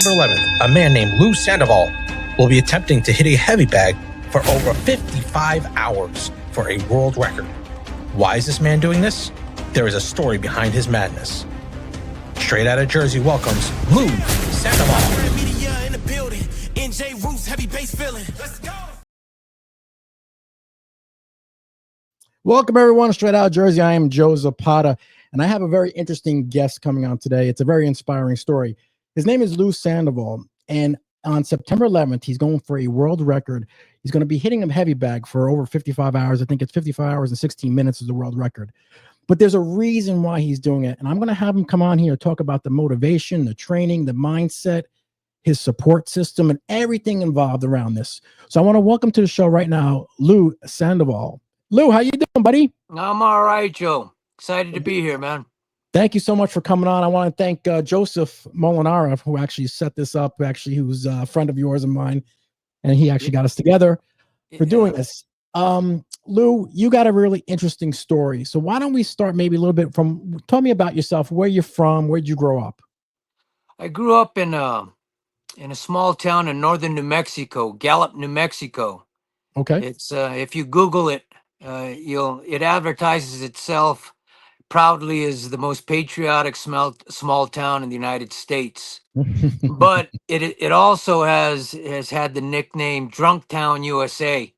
September 11th, a man named Lou Sandoval will be attempting to hit a heavy bag for over 55 hours for a world record. Why is this man doing this? There is a story behind his madness. Straight out of Jersey welcomes Lou Sandoval. Welcome everyone, straight out of Jersey. I am Joe Zapata, and I have a very interesting guest coming on today. It's a very inspiring story. His name is Lou Sandoval, and on September 11th, he's going for a world record. He's going to be hitting a heavy bag for over 55 hours. I think it's 55 hours and 16 minutes is the world record. But there's a reason why he's doing it, and I'm going to have him come on here and talk about the motivation, the training, the mindset, his support system, and everything involved around this. So I want to welcome to the show right now, Lou Sandoval. Lou, how you doing, buddy? I'm all right, Joe. Excited to be here, man. Thank you so much for coming on. I want to thank Joseph Molinara, who actually set this up, who's a friend of yours and mine, and he actually got us together for doing this. Lou, you got a really interesting story. So why don't we start maybe a little bit from, tell me about yourself, where you're from, where'd you grow up? I grew up in a small town in northern New Mexico, Gallup, New Mexico. Okay. It's if you Google it, it advertises itself proudly as the most patriotic small town in the United States. But it also has had the nickname Drunk Town, USA,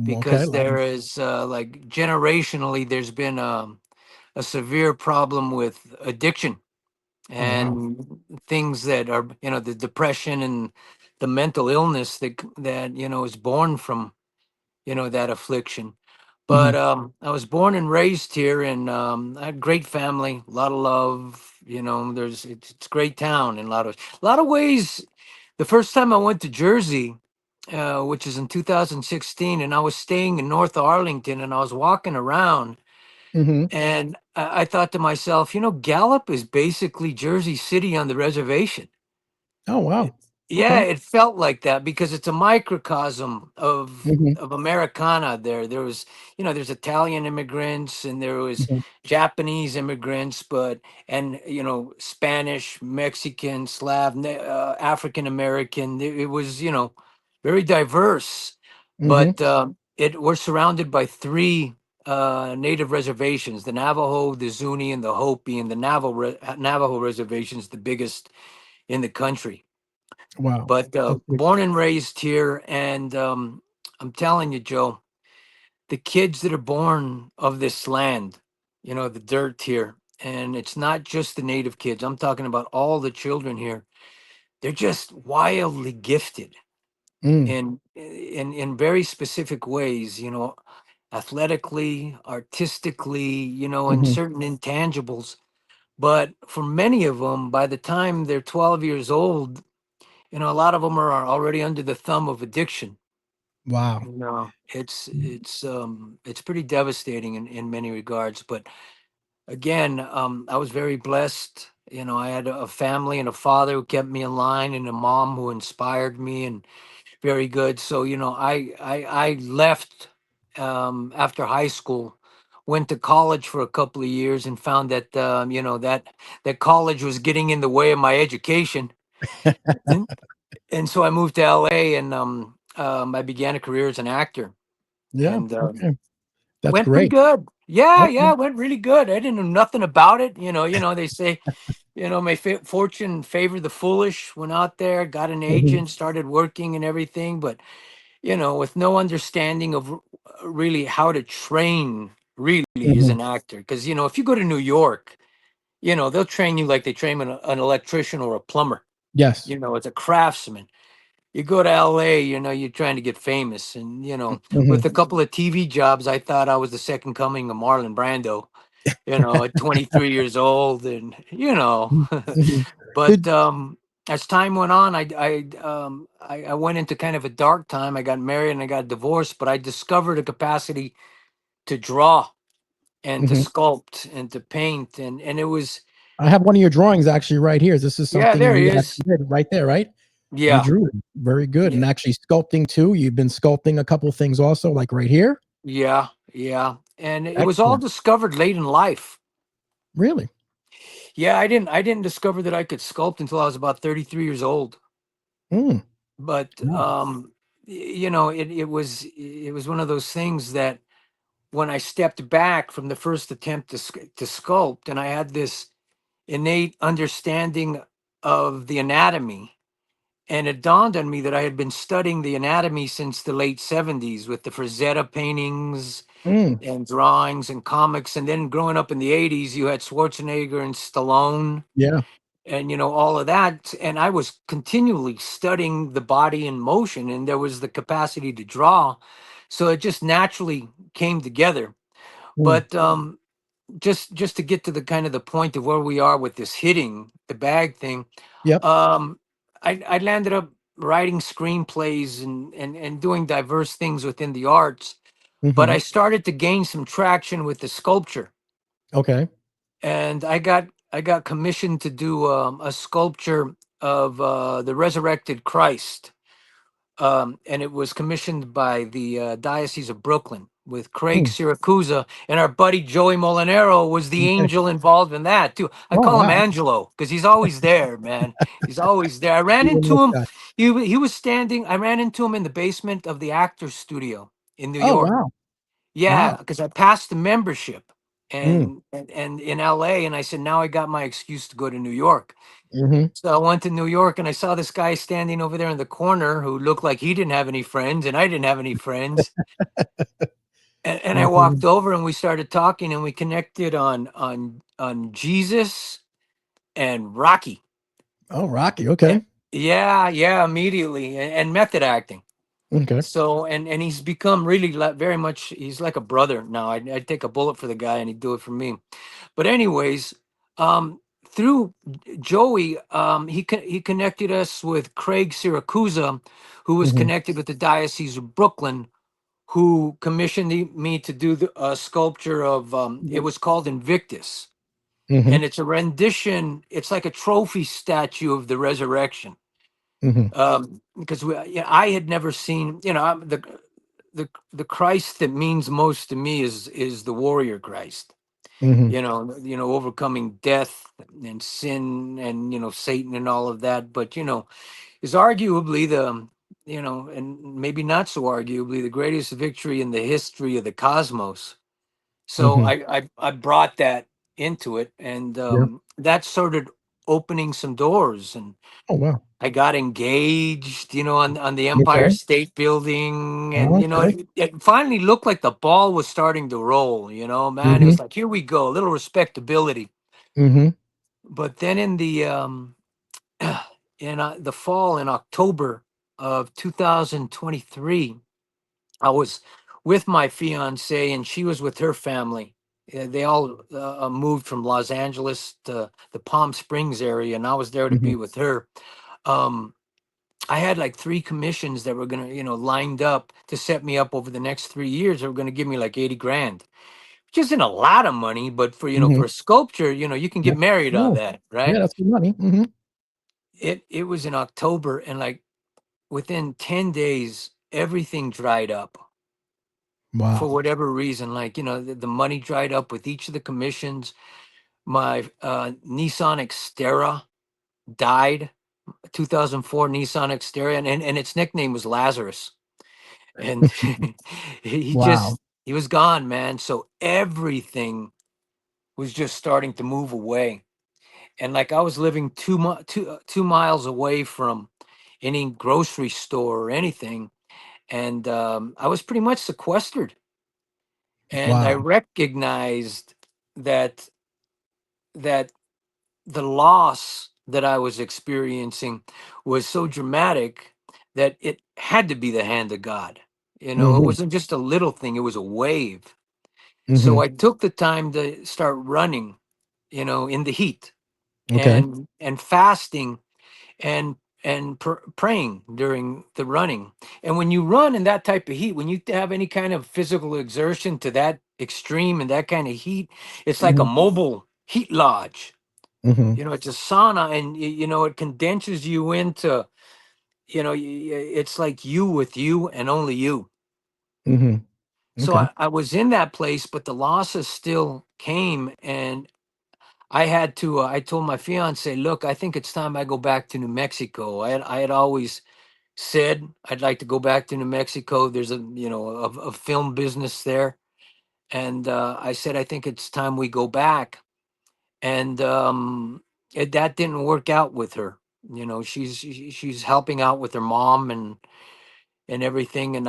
because there is like generationally there's been a severe problem with addiction and things that are, the depression and the mental illness that is born from that affliction. But I was born and raised here, and I had a great family, a lot of love. It's a great town in a lot of ways. The first time I went to Jersey, which is in 2016, and I was staying in North Arlington, and I was walking around, and I thought to myself, Gallup is basically Jersey City on the reservation. Oh, wow. Yeah, it felt like that because it's a microcosm of Americana there. There was, there's Italian immigrants and there was Japanese immigrants, and Spanish, Mexican, Slav, African American. It was, very diverse. But we're surrounded by three native reservations: the Navajo, the Zuni, and the Hopi. And the Navajo reservation is the biggest in the country. Wow. But born and raised here, and I'm telling you, Joe, the kids that are born of this land, the dirt here, and it's not just the native kids. I'm talking about all the children here. They're just wildly gifted in very specific ways, athletically, artistically, and certain intangibles. But for many of them, by the time they're 12 years old, a lot of them are already under the thumb of addiction. Wow. It's pretty devastating in many regards. But again, I was very blessed. I had a family and a father who kept me in line, and a mom who inspired me, and very good. So I left after high school, went to college for a couple of years, and found that that college was getting in the way of my education. And so I moved to LA, and I began a career as an actor. Yeah. And That's went great. pretty good. Yeah, Okay. it went really good. I didn't know nothing about it. They say, may fortune favor the foolish. Went out there, got an agent, started working and everything, but with no understanding of really how to train really as an actor. Because if you go to New York, they'll train you like they train an electrician or a plumber. Yes. It's a craftsman. You go to LA, you're trying to get famous. And, with a couple of TV jobs, I thought I was the second coming of Marlon Brando, at 23 years old. And, but as time went on, I went into kind of a dark time. I got married and I got divorced, but I discovered a capacity to draw and to sculpt and to paint. And it was. I have one of your drawings actually right here. This is something there he you is. did right there, right? Yeah. You drew it. Very good. Yeah. And actually sculpting too. You've been sculpting a couple of things also, like right here. Yeah. And it was all discovered late in life. Really? Yeah, I didn't discover that I could sculpt until I was about 33 years old. Mm. But Wow. it was one of those things that when I stepped back from the first attempt to sculpt, and I had this innate understanding of the anatomy, and it dawned on me that I had been studying the anatomy since the late 70s with the Frazetta paintings Mm. and drawings and comics. And then growing up in the 80s, you had Schwarzenegger and Stallone Yeah. and all of that. And I was continually studying the body in motion, and there was the capacity to draw. So it just naturally came together. Mm. But just to get to the kind of the point of where we are with this hitting the bag thing, Yep. um, I landed up writing screenplays and doing diverse things within the arts. But Hmm. I started to gain some traction with the sculpture, Okay. and I got commissioned to do a sculpture of the resurrected Christ, and it was commissioned by the Diocese of Brooklyn with Craig Mm. Siracusa, and our buddy Joey Molinaro was the Okay. angel involved in that too. I Oh call him wow. Angelo because he's always there, man. He's always there. I ran You're a into nice him. guy. He was standing. I ran into him in the basement of the Actors Studio in New Oh York. wow. Yeah, Wow. because I passed the membership Mm. and in LA, and I said, now I got my excuse to go to New York. Hmm. So I went to New York and I saw this guy standing over there in the corner who looked like he didn't have any friends and I didn't have any friends. And I Hmm. walked over and we started talking and we connected on Jesus and Rocky. Oh, Rocky. Eh, Okay. Yeah, yeah, immediately and method acting. Okay. So and he's become really very much he's like a brother now. I'd take a bullet for the guy and he'd do it for me. But anyways, through Joey, he connected us with Craig Siracusa, who was Hmm. connected with the Diocese of Brooklyn, who commissioned me to do a sculpture of. It was called Invictus, Hmm. and it's a rendition. It's like a trophy statue of the resurrection. Hmm. Because I had never seen. The Christ that means most to me is the warrior Christ, Hmm. overcoming death and sin and Satan and all of that, but is arguably and maybe not so arguably the greatest victory in the history of the cosmos. So Hmm. I brought that into it, and Yeah. that started opening some doors, and Oh wow. I got engaged, on the Empire Okay. State Building, and Okay. it finally looked like the ball was starting to roll. Man, it Hmm. was like, here we go, a little respectability. Hmm. But then in the in the fall in October of 2023, I was with my fiance, and she was with her family. They all moved from Los Angeles to the Palm Springs area, and I was there to Hmm. be with her. Um, I had like three commissions that were gonna, lined up to set me up over the next 3 years. They were gonna give me like 80 grand, which isn't a lot of money, but Hmm. for a sculpture, you can get That's married on cool. that, Yeah, right? that's good money. Hmm. It was in October, and like within 10 days, everything dried up for Wow. whatever reason. Like, the money dried up with each of the commissions. My Nissan Xterra died, 2004 Nissan Xterra, and its nickname was Lazarus. And Wow. he was gone, man. So everything was just starting to move away. And like I was living 2 miles away from any grocery store or anything, and I was pretty much sequestered. And I Wow. recognized that that the loss that I was experiencing was so dramatic that it had to be the hand of God. It Hmm. wasn't just a little thing; it was a wave. So Hmm. I took the time to start running, in the heat Okay. and fasting and praying during the running. And when you run in that type of heat, when you have any kind of physical exertion to that extreme and that kind of heat, it's like a Hmm. mobile heat lodge. Hmm. It's a sauna, and it condenses you into, it's like you with you and only you. Hmm. So Okay. I was in that place, but the losses still came, and I had to. I told my fiance, "Look, I think it's time I go back to New Mexico." I had always said I'd like to go back to New Mexico. There's a film business there, and I said I think it's time we go back. And that didn't work out with her. She's helping out with her mom and everything, and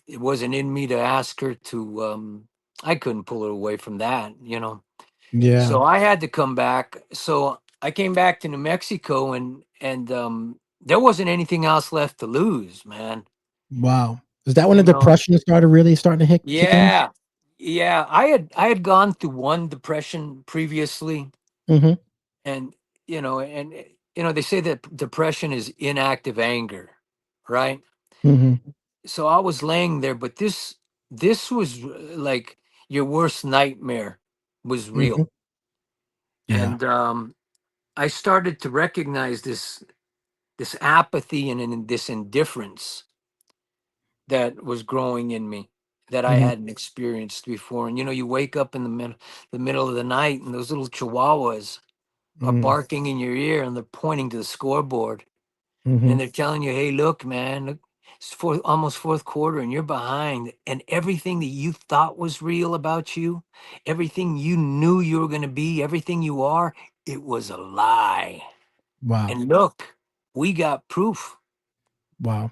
it wasn't in me to ask her to. I couldn't pull her away from that. Yeah. So I had to come back. So I came back to New Mexico, and there wasn't anything else left to lose, man. Wow. Is that when the You know, depression started really starting to kick in? yeah, yeah. I had gone through one depression previously, Mm-hmm. and they say that depression is inactive anger, right? Mm-hmm. So I was laying there, but this was like your worst nightmare was Mm-hmm. real, Yeah. and I started to recognize this apathy and this indifference that was growing in me that I Mm-hmm. hadn't experienced before. And you wake up in the middle of the night, and those little chihuahuas are Mm-hmm. barking in your ear, and they're pointing to the scoreboard, Mm-hmm. and they're telling you, "Hey, look, man, look, it's almost fourth quarter, and you're behind." And everything that you thought was real about you, everything you knew you were going to be, everything you are, it was a lie. Wow. And look, we got proof. Wow.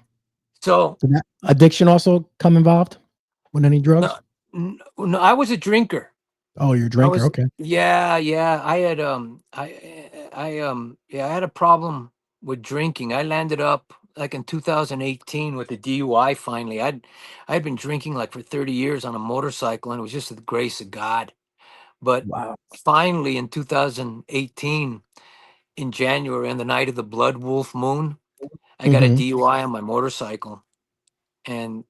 So Did that addiction also come involved with any no, drugs? no, I was a drinker. Oh, you're a I drinker. was, Okay. yeah, yeah. I had a problem with drinking. I landed up like in 2018 with a DUI. Finally, I'd been drinking like for 30 years on a motorcycle, and it was just the grace of God. But Wow. finally, in 2018, in January, on the night of the Blood Wolf Moon, I got a Mm-hmm. DUI on my motorcycle, and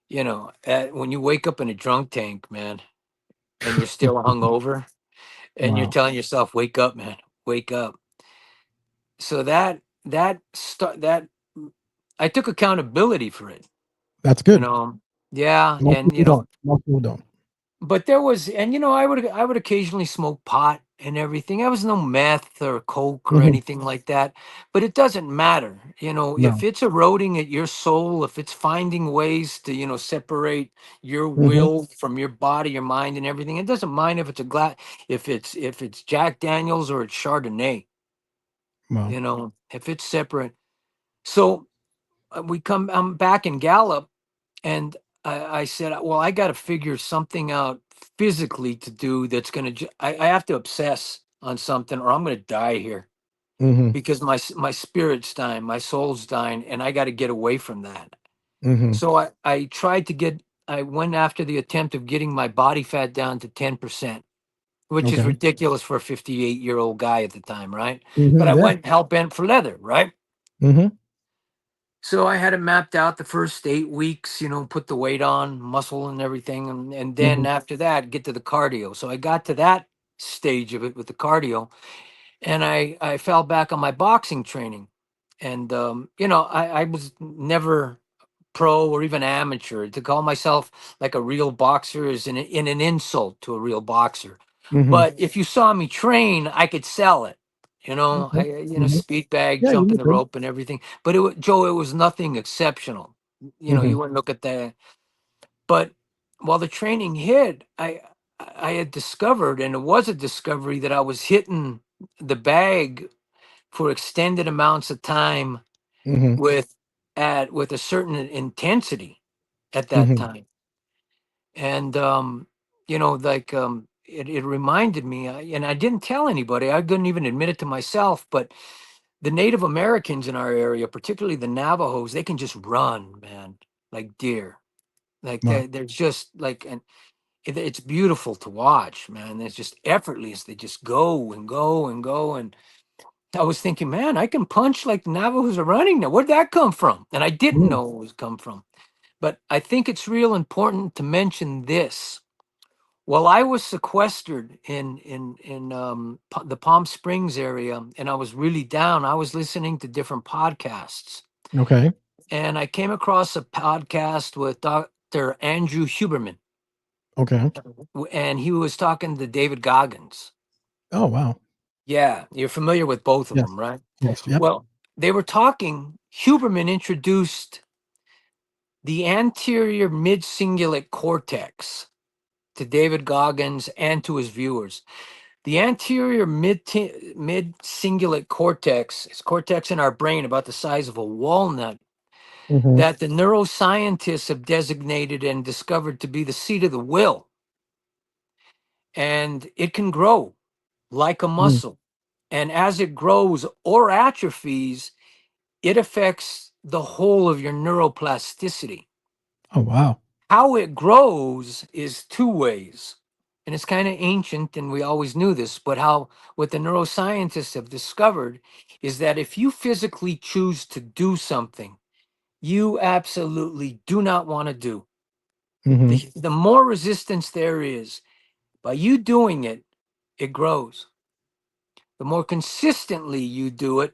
when you wake up in a drunk tank, man, and you're still hungover, and you're Wow. telling yourself, "Wake up, man, wake up." So I took accountability for it. That's You good. know, yeah, Most and people don't. Most people don't. but there was, and I would occasionally smoke pot and everything. I was no meth or coke or Mm-hmm. anything like that, but it doesn't matter. If No. it's eroding at your soul, if it's finding ways to separate your Mm-hmm. will from your body, your mind, and everything, it doesn't mind if it's a glass, if it's Jack Daniels or it's Chardonnay. Wow. If it's separate. So I'm back in Gallup, and I said, well, I got to figure something out physically to do that's going to, I have to obsess on something or I'm going to die here Mm-hmm. because my spirit's dying, my soul's dying, and I got to get away from that. Mm-hmm. So I went after the attempt of getting my body fat down to 10%, which is Okay. ridiculous for a 58-year-old guy at the time, right? But Mm-hmm. I Yeah. went hell bent for leather, right? Mm-hmm. So I had it mapped out the first 8 weeks, put the weight on, muscle and everything. And Mm-hmm. then after that, get to the cardio. So I got to that stage of it with the cardio, and I fell back on my boxing training. And, I was never pro or even amateur. To call myself like a real boxer is in an insult to a real boxer. Mm-hmm. But if you saw me train, I could sell it. Okay. Mm-hmm. Speed bag, Yeah, you jumping look the good. rope and everything. But Joe, it was nothing exceptional. Mm-hmm. You wouldn't look at that. But while the training hit, I had discovered, and it was a discovery, that I was hitting the bag for extended amounts of time Mm-hmm. with a certain intensity at that Mm-hmm. time. And like it reminded me, and I didn't tell anybody, I couldn't even admit it to myself, but the Native Americans in our area, particularly the Navajos, they can just run, man, like deer. Like Wow. they're just like, and it's beautiful to watch, man. It's just effortless. They just go and go and go. And I was thinking, man, I can punch like the Navajos are running now. Where'd that come from? And I didn't Mm. know it was come from. But I think it's real important to mention this. While I was sequestered in the Palm Springs area, and I was really down, I was listening to different podcasts, Okay. and I came across a podcast with Dr. Andrew Huberman, Okay. and he was talking to David Goggins. Oh, wow. Yeah, you're familiar with both of Yes. them, right? Yes. Yep. Well, they were talking. Huberman introduced the anterior mid-cingulate cortex to David Goggins and to his viewers. The anterior mid-cingulate cortex is cortex in our brain about the size of a walnut Mm-hmm. that the neuroscientists have designated and discovered to be the seat of the will. And it can grow like a Mm. muscle. And as it grows or atrophies, it affects the whole of your neuroplasticity. Oh, wow. How it grows is two ways. And it's kind of ancient, and we always knew this, but how what the neuroscientists have discovered is that if you physically choose to do something you absolutely do not want to do, Mm-hmm. the more resistance there is, by you doing it, it grows. The more consistently you do it,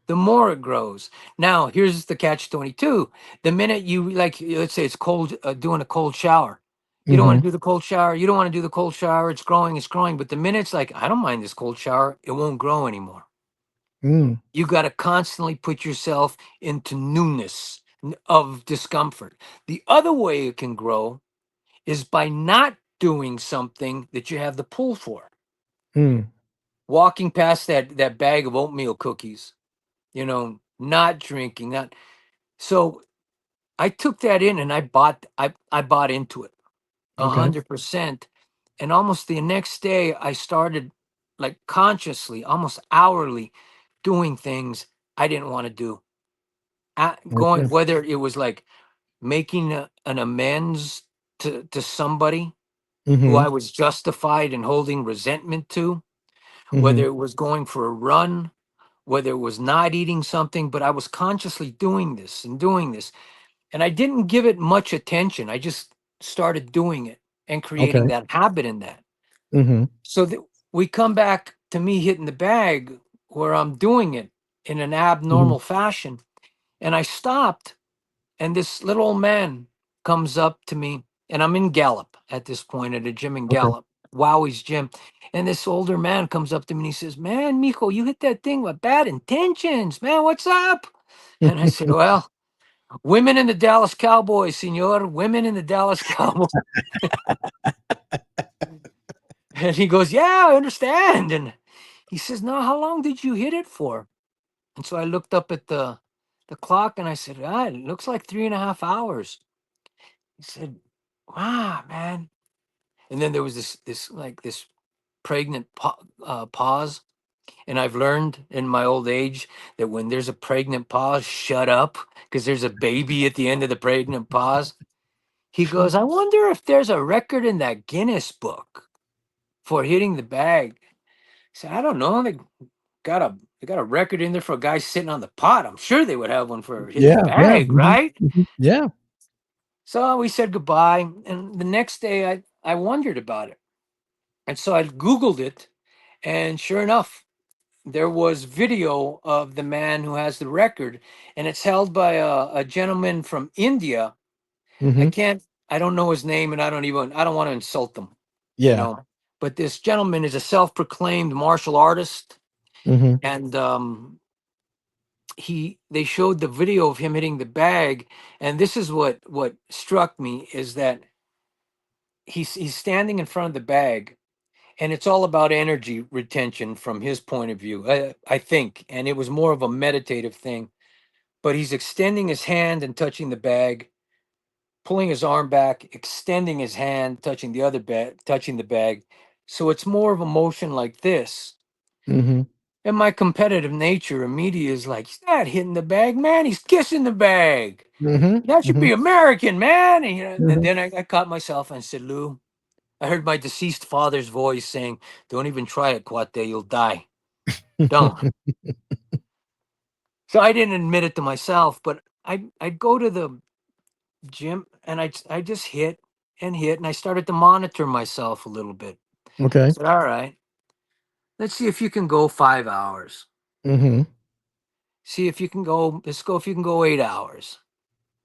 the more it grows. Now, here's the catch 22. The minute you, like, let's say it's cold, doing a cold shower. You don't want Mm-hmm. to do the cold shower. You don't want to do the cold shower. It's growing, it's growing. But the minute it's like, I don't mind this cold shower, it won't grow anymore. Mm. You got to constantly put yourself into newness of discomfort. The other way it can grow is by not doing something that you have the pull for. Mm. Walking past that bag of oatmeal cookies, not drinking, not so I took that in and I bought into it Okay. 100%. And almost the next day I started like consciously, almost hourly doing things I didn't want to do. Going, Okay. whether it was like making an amends to somebody who Mm-hmm. I was justified in holding resentment to, Mm-hmm. whether it was going for a run, whether it was not eating something, but I was consciously doing this and doing this. And I didn't give it much attention. I just started doing it and creating Okay. that habit in that. Mm-hmm. So that we come back to me hitting the bag where I'm doing it in an Mm-hmm. abnormal fashion. And I stopped, and this little old man comes up to me, and I'm in Gallup at this point at a gym in Okay. Gallup, Wowie's gym. And this older man comes up to me and he says, "Man, Mijo, you hit that thing with bad intentions, man. What's up?" And I said, "Well, women in the Dallas Cowboys, senor, women in the Dallas Cowboys." And he goes, "Yeah, I understand." And he says, "No, how long did you hit it for?" And so I looked up at the clock and I said, it looks like 3.5 hours. He said, "Wow, man." And then there was this pregnant pause. And I've learned in my old age that when there's a pregnant pause, shut up, because there's a baby at the end of the pregnant pause. He goes, "I wonder if there's a record in that Guinness book for hitting the bag." I said, "I don't know. They got a record in there for a guy sitting on the pot. I'm sure they would have one for hitting the Yeah. Yeah. bag, Mm-hmm. right?" Mm-hmm. Yeah. So we said goodbye. And the next day I wondered about it. And so I Googled it. And sure enough, there was video of the man who has the record. And it's held by a gentleman from India. I Mm-hmm. can't, I don't know his name, and I don't want to insult them, you Yeah. know. But this gentleman is a self-proclaimed martial artist. Mm-hmm. And they showed the video of him hitting the bag. And this is what struck me is that he's standing in front of the bag, and it's all about energy retention from his point of view, I think. And it was more of a meditative thing, but he's extending his hand and touching the bag, pulling his arm back, extending his hand, touching the other bag, touching the bag. So it's more of a motion like this. Mm-hmm. And my competitive nature immediately is like, "He's not hitting the bag, man. He's kissing the bag. Mm-hmm. That should Mm-hmm. be American, man." And Mm-hmm. then I caught myself and said, "Lou," I heard my deceased father's voice saying, "Don't even try it, Cuate. You'll die. Don't." So I didn't admit it to myself, but I'd go to the gym and I just hit and hit, and I started to monitor myself a little bit. I Okay. said, "All right, let's see if you can go 5 hours. Mm-hmm. See if you can go, let's go if you can go 8 hours.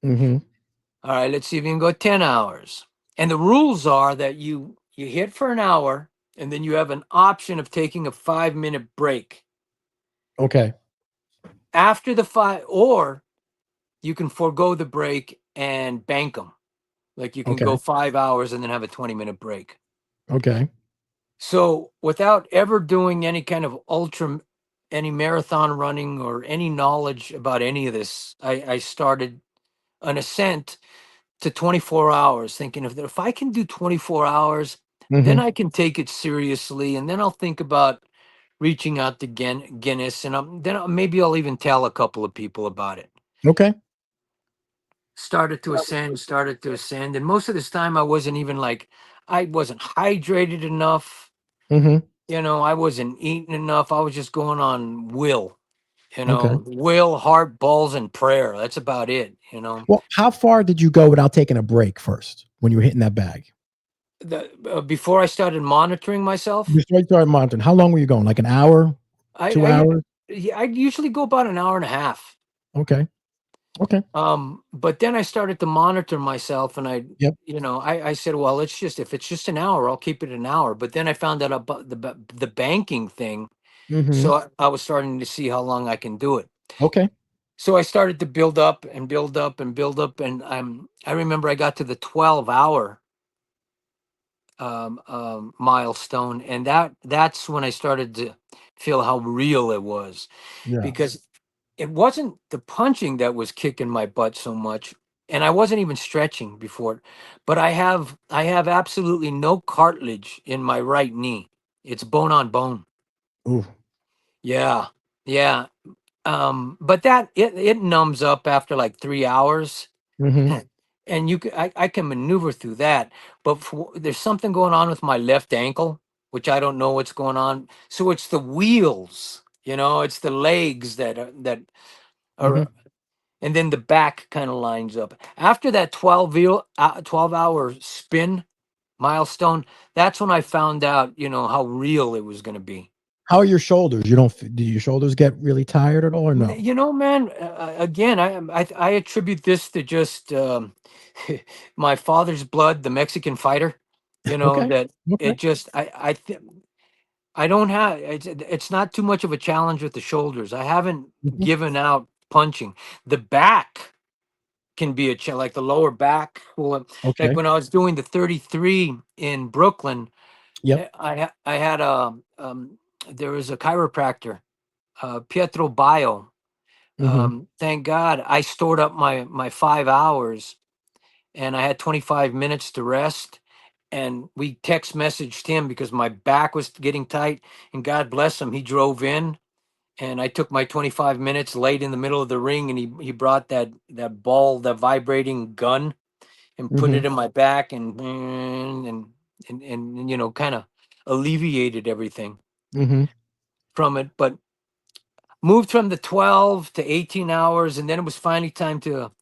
Mm-hmm. All right, let's see if you can go 10 hours." And the rules are that you hit for an hour, and then you have an option of taking a 5-minute break Okay. after the five, or you can forego the break and bank them. Like you can go Okay. 5 hours and then have a 20-minute break. Okay. So without ever doing any kind of any marathon running or any knowledge about any of this, I started an ascent to 24 hours, thinking if I can do 24 hours, then Mm-hmm. I can take it seriously, and then I'll think about reaching out to Guinness, and maybe I'll even tell a couple of people about it. Okay. Started to ascend, and most of this time I wasn't even like, I wasn't hydrated enough. Mm-hmm. I wasn't eating enough. I was just going on will. Okay. Will, heart, balls, and prayer. That's about it. Well, how far did you go without taking a break first when you were hitting that bag? Before I started monitoring myself, Before you started monitoring, how long were you going? Like an hour, I, 2 hours? yeah, I usually go about an hour and a half. Okay. Okay. But then I started to monitor myself, and Yep. I said, well, if it's just an hour, I'll keep it an hour. But then I found out about the banking thing, Mm-hmm. so I was starting to see how long I can do it. Okay. So I started to build up and build up and build up, and I remember I got to the 12-hour milestone, and that's when I started to feel how real it was, Yeah. because it wasn't the punching that was kicking my butt so much, and I wasn't even stretching before, but I have absolutely no cartilage in my right knee. It's bone on bone. Ooh. Yeah, yeah. But that it numbs up after like 3 hours. Mm-hmm. And I can maneuver through that, but there's something going on with my left ankle, which I don't know what's going on. So it's the wheels, it's the legs that Mm-hmm. are, and then the back kind of lines up after that 12-hour spin milestone. That's when I found out, how real it was going to be. How are your shoulders? Do your shoulders get really tired at all or no? Man, again, I attribute this to just my father's blood, the Mexican fighter. Okay. That Okay. it just I don't have it's not too much of a challenge with the shoulders. I haven't Mhm. given out punching. The back can be a challenge, like the lower back. Well, like Okay. when I was doing the 33 in Brooklyn, Yep. I had there was a chiropractor, Pietro Bio. Mm-hmm. Thank God I stored up my 5 hours, and I had 25 minutes to rest. And we text messaged him because my back was getting tight. And God bless him, he drove in, and I took my 25 minutes, laid in the middle of the ring, and he brought that ball, that vibrating gun, and put Mm-hmm. it in my back, and kind of alleviated everything Mm-hmm. from it. But moved from the 12 to 18 hours, and then it was finally time to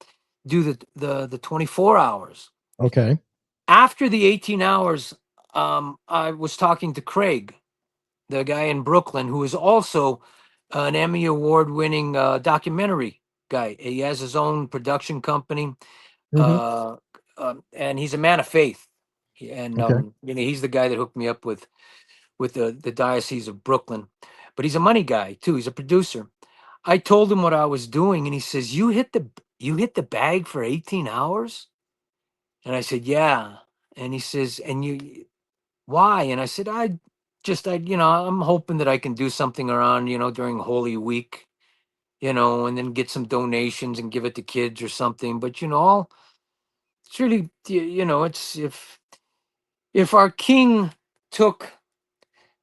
do the 24 hours. Okay. After the 18 hours, I was talking to Craig, the guy in Brooklyn, who is also an Emmy Award winning documentary guy. He has his own production company, Mm-hmm. uh, and he's a man of faith. And Okay. he's the guy that hooked me up with the Diocese of Brooklyn. But he's a money guy too. He's a producer. I told him what I was doing, and he says, "You hit the bag for 18 hours?" And I said, "Yeah." And he says, "And why?" And I said, I'm hoping that I can do something around, during Holy Week, and then get some donations and give it to kids or something. But it's really, it's if our king took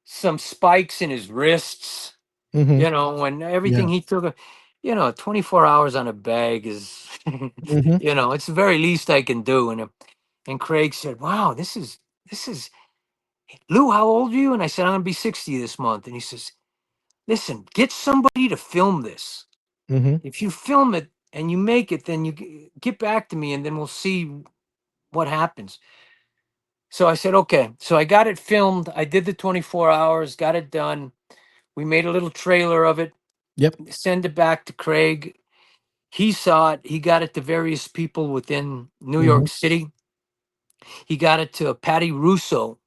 some spikes in his wrists, Mm-hmm. when Yeah. everything he took, 24 hours on a bag is, Mm-hmm. it's the very least I can do. And Craig said, "Wow, this is Lou, how old are you?" And I said, "I'm gonna be 60 this month." And he says, "Listen, get somebody to film this. Mm-hmm. If you film it and you make it, then you get back to me, and then we'll see what happens." So I said, "Okay." So I got it filmed. I did the 24 hours, got it done. We made a little trailer of it, Yep. send it back to Craig. He saw it. He got it to various people within New Mm-hmm. York City. He got it to Patty Russo,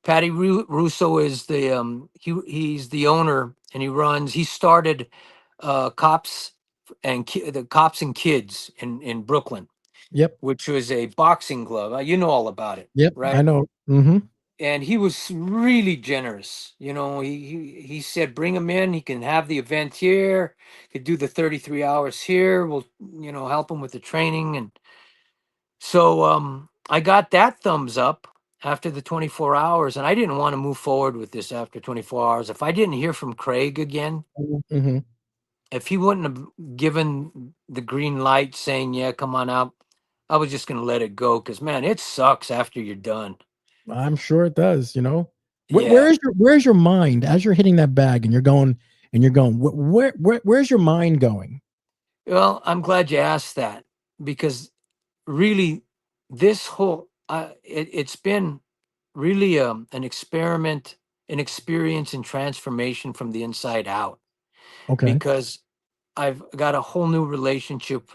Patty Russo is he's the owner, and he started Cops the Cops and Kids in Brooklyn, Yep. which was a boxing club. You know all about it, Yep. I right? know. Mm-hmm. And he was really generous. He said, bring him in. He can have the event here. Could do the 33 hours here. We'll help him with the training. And so I got that thumbs up after the 24 hours, and I didn't want to move forward with this after 24 hours. If I didn't hear from Craig again, Mm-hmm. if he wouldn't have given the green light saying, yeah, come on out, I was just going to let it go, because, man, it sucks after you're done. I'm sure it does. Yeah. Where's your mind as you're hitting that bag and you're going where's your mind going? Well, I'm glad you asked that, because really this whole it's been really an experiment, an experience in transformation from the inside out, Okay. because I've got a whole new relationship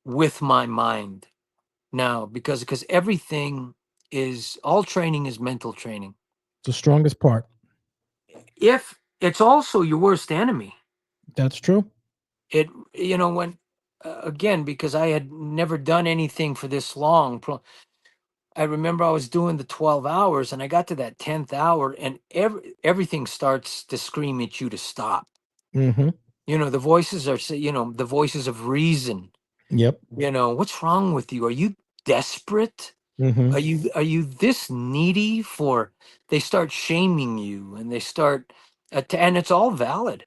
with my mind now, because everything is all training is mental training. It's the strongest part. If it's also your worst enemy, That's true. it when again, because I had never done anything for this long. I remember I was doing the 12 hours, and I got to that 10th hour, and everything starts to scream at you to stop. Mm-hmm. The voices are the voices of reason. Yep. What's wrong with you? Are you desperate? Mm-hmm. Are you this needy for? They start shaming you, and they start and it's all valid.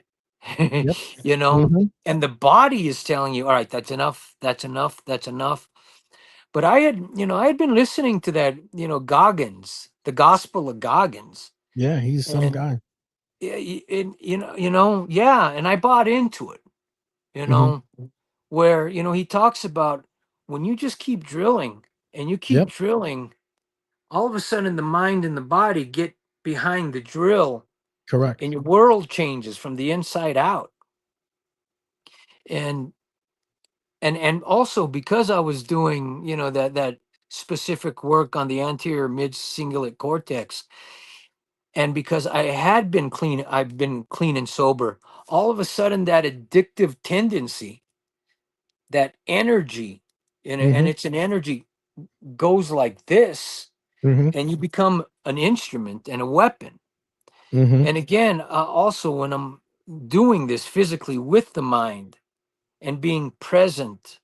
Yep. you know Mm-hmm. and the body is telling you, all right, that's enough, that's enough, that's enough. But I had been listening to that, Goggins, the Gospel of Goggins, Yeah, he's some and guy. yeah, and I bought into it, you Mm-hmm. know, where he talks about when you just keep drilling and you keep Yep. drilling, all of a sudden the mind and the body get behind the drill, Correct. and your world changes from the inside out. And also, because I was doing, that specific work on the anterior mid cingulate cortex, and because I've been clean and sober, all of a sudden that addictive tendency, that energy, and Mm-hmm. it's an energy, goes like this, Mm-hmm. and you become an instrument and a weapon. Mm-hmm. And again, also when I'm doing this physically with the mind, and being present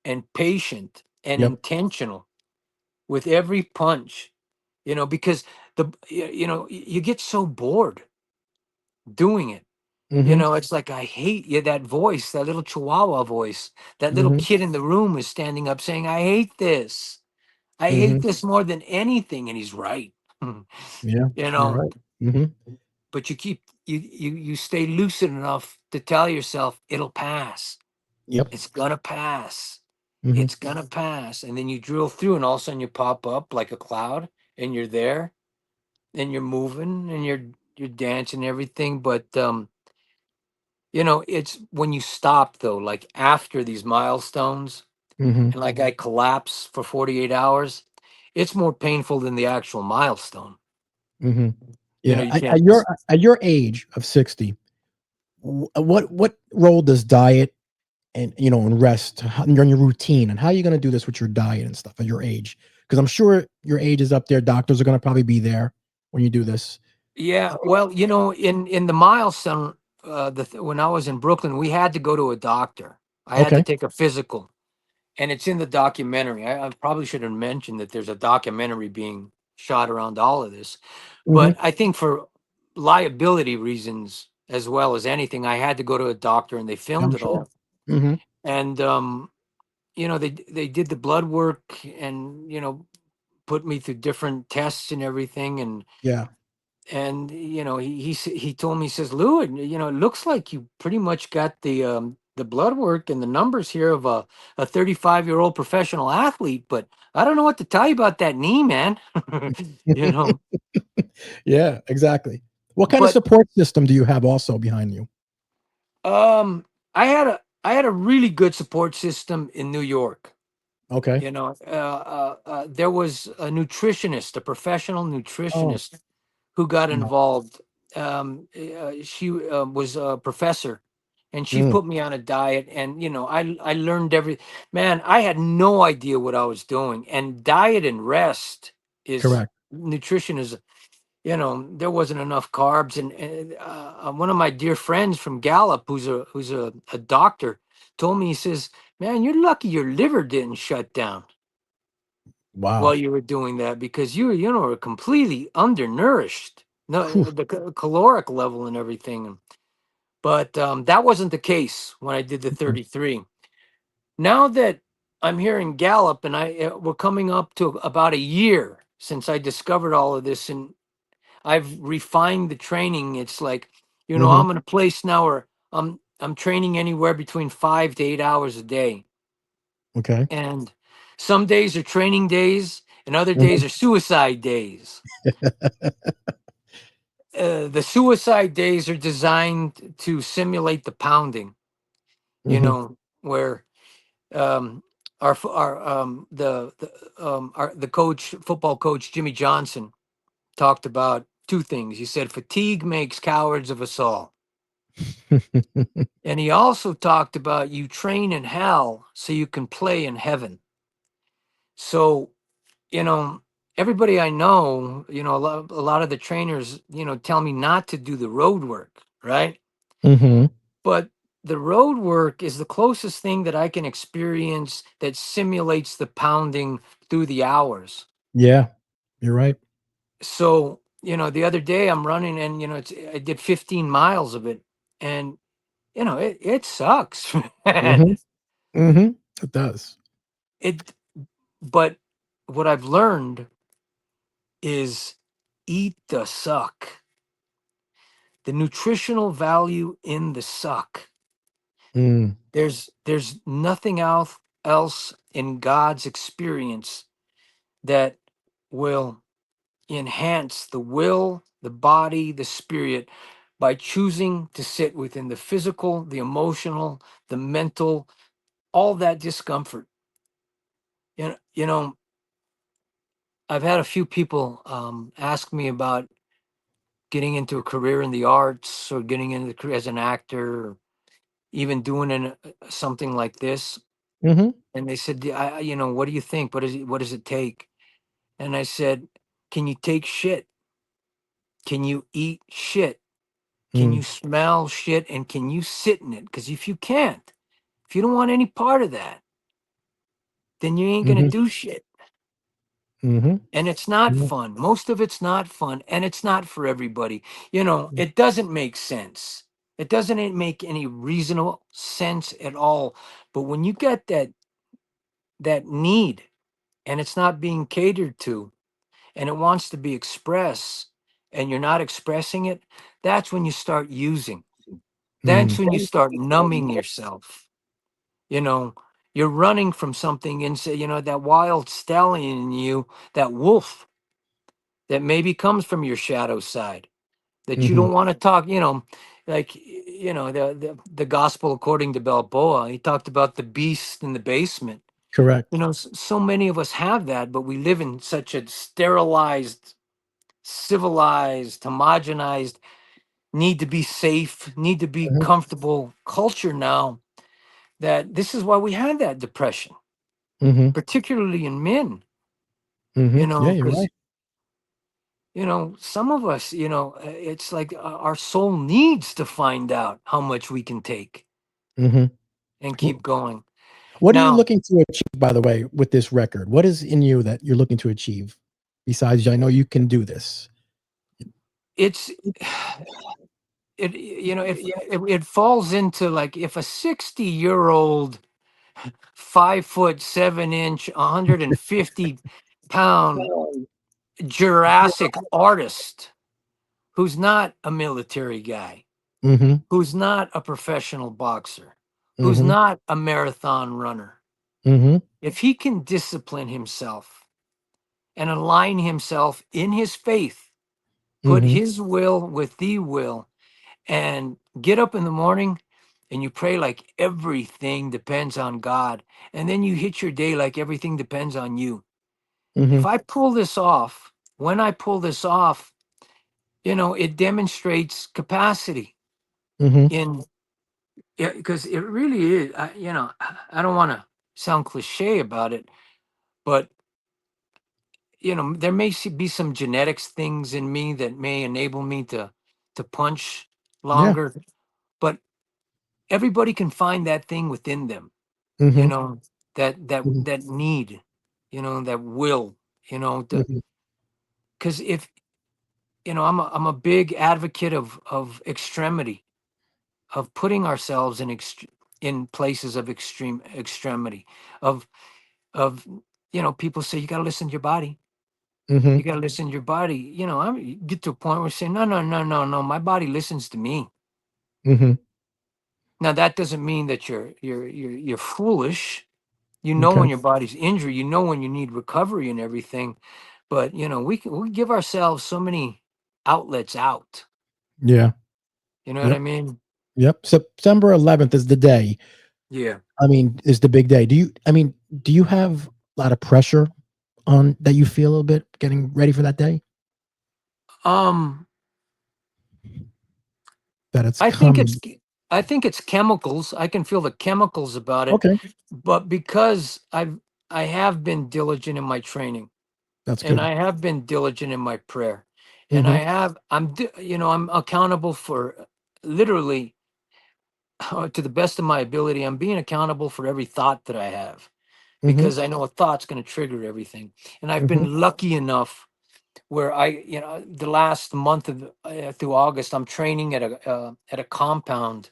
and patient and Yep. intentional with every punch, because you get so bored doing it. Mm-hmm. It's like, I hate you, that voice, that little chihuahua voice, that little Mm-hmm. kid in the room is standing up saying, I hate this. I hate Mm-hmm. this more than anything. And he's right. Yeah, you you're know, right. Mm-hmm. but you stay lucid enough to tell yourself it'll pass. Yep. It's gonna pass. Mm-hmm. It's gonna pass. And then you drill through, and all of a sudden you pop up like a cloud, and you're there, and you're moving, and you're dancing and everything. But it's when you stop, though, like after these milestones, Mm-hmm. and like I collapse for 48 hours, it's more painful than the actual milestone. Mm-hmm. Yeah. You At, can't. at your age of 60, what role does diet and rest on your routine, and how are you going to do this with your diet and stuff at your age? Because I'm sure your age is up there. Doctors are going to probably be there when you do this. Yeah, well, in the milestone, when I was in Brooklyn, we had to go to a doctor. I had to Okay. take a physical, and it's in the documentary. I probably should have mentioned that there's a documentary being shot around all of this, Mm-hmm. but I think for liability reasons as well as anything, I had to go to a doctor, and they filmed I'm it sure. all. Mm-hmm. And they did the blood work, and put me through different tests and everything, Yeah. and he told me, he says, Lou, it looks like you pretty much got the blood work and the numbers here of a 35-year-old professional athlete, but I don't know what to tell you about that knee, man. you know Yeah. Exactly. What kind of but support system do you have also behind you? um I had a really good support system in New York. Okay. There was a nutritionist, a professional Oh, nutritionist who got wow. involved. She was a professor, and she Mm, put me on a diet. And I learned every man. I had no idea what I was doing. And diet and rest is correct. nutrition is. There wasn't enough carbs. And one of my dear friends from Gallup, who's a doctor, told me, he says, "Man, you're lucky your liver didn't shut down while Wow. you were doing that, because you were completely undernourished, Whew. no, the caloric level and everything." But that wasn't the case when I did the Okay. 33. Now that I'm here in Gallup, and we're coming up to about a year since I discovered all of this, and I've refined the training. It's like, Hmm. I'm in a place now where I'm training anywhere between 5 to 8 hours a day. Okay. And some days are training days, and other Hmm. days are suicide days. The suicide days are designed to simulate the pounding, Hmm. where our the coach, football coach Jimmy Johnson, talked about two things. He said fatigue makes cowards of us all. And he also talked about you train in hell so you can play in heaven. So, you know, everybody I know, a lot of the trainers, tell me not to do the road work, right? Hmm. But the road work is the closest thing that I can experience that simulates the pounding through the hours. Yeah, you're right. So, the other day I'm running, and, I did 15 miles of it, and, it sucks, man. Hmm. Hmm. It does. It, but what I've learned is eat the suck. The nutritional value in the suck. Mm, There's nothing else in God's experience that will enhance the will, the body, the spirit, by choosing to sit within the physical, the emotional, the mental, all that discomfort. I've had a few people ask me about getting into a career in the arts, or getting into the career as an actor, or even doing something like this. mhm, And they said, what do you think? What does it take?" And I said, "Can you take shit? Can you eat shit? Can mm, you smell shit? And can you sit in it? Because if you can't, if you don't want any part of that, then you ain't gonna mhm, do shit." mhm, And it's not mhm, fun. Most of it's not fun, and it's not for everybody. mm, It doesn't make sense. It doesn't make any reasonable sense at all. But when you get that need, and it's not being catered to, and it wants to be expressed, and you're not expressing it, that's when you start using. That's mm, when you start numbing yourself. You know, you're running from something, and say, that wild stallion in you, that wolf that maybe comes from your shadow side, that you mhm, don't want to talk, like, the gospel according to Balboa. He talked about the beast in the basement. correct. So many of us have that, but we live in such a sterilized, civilized, homogenized, need to be safe, need to be Mhm, comfortable culture now, that this is why we have that depression, mhm, particularly in men, mhm. Yeah, you're because right. some of us, it's like our soul needs to find out how much we can take Mhm. and Wh keep going. What are you Now, looking to achieve, by the way, with this record? What is in you that you're looking to achieve? Besides, I know you can do this. it's it falls into, like, if a 60-year-old, 5'7" 150-pound Jurassic artist, who's not a military guy, Mhm, who's not a professional boxer, who's mhm, not a marathon runner, mhm, if he can discipline himself and align himself in his faith, put mhm, his will with the will, and get up in the morning and you pray like everything depends on God, and then you hit your day like everything depends on you. Mm-hmm. If I pull this off, when I pull this off, it demonstrates capacity Mm-hmm. in, yeah, because it really is. I don't want to sound cliche about it, but there may be some genetics things in me that may enable me to punch Yeah. longer, but everybody can find that thing within them, you Mm-hmm. know, that need, that will, Mm-hmm. because if I'm a big advocate of extremity, of putting ourselves in places of extreme extremity, of people say you got to listen to your body. Mm-hmm. You got to listen to your body. You get to a point where you say, no, no, no, no, no. My body listens to me. Mm-hmm. Now that doesn't mean that you're foolish. You know Okay. when your body's injured. You know when you need recovery and everything. But we give ourselves so many outlets out. Yeah. You know what I Yep. mean? Yep. September 11th is the day. Yeah. I mean, is the big day. Do you have a lot of pressure on that you feel a little bit getting ready for that day? Um, That it's I think it's coming. I think it's chemicals. I can feel the chemicals about it, Okay. but because I have been diligent in my training, That's and good. I have been diligent in my prayer, and Mm-hmm. I'm accountable for literally to the best of my ability. I'm being accountable for every thought that I have Mm-hmm. because I know a thought's going to trigger everything. And I've Mm-hmm. been lucky enough where the last month of through August, I'm training at a compound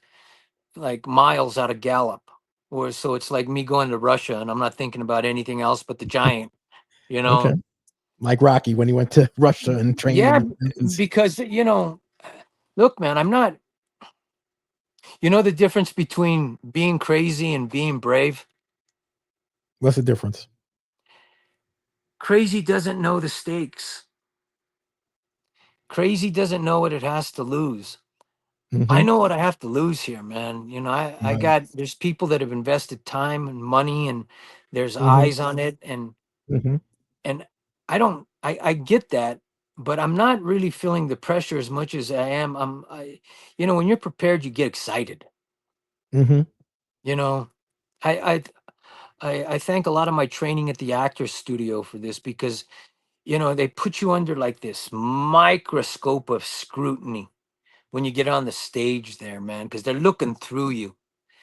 like miles out of Gallup, or so it's like me going to Russia, and I'm not thinking about anything else but the giant. You Okay. know, Like Rocky when he went to Russia and trained in yeah, the mountains. because look, man, I'm not. You know the difference between being crazy and being brave. What's the difference? Crazy doesn't know the stakes. Crazy doesn't know what it has to lose. I Mm-hmm. know what I have to lose here, man. Right. There's people that have invested time and money, and there's Mm-hmm. eyes on it, Mm-hmm. and I get that, but I'm not really feeling the pressure as much as I am. When you're prepared, you get excited. Mm-hmm. You know, I I thank a lot of my training at the Actors Studio for this because they put you under like this microscope of scrutiny when you get on the stage there, man, because they're looking through you,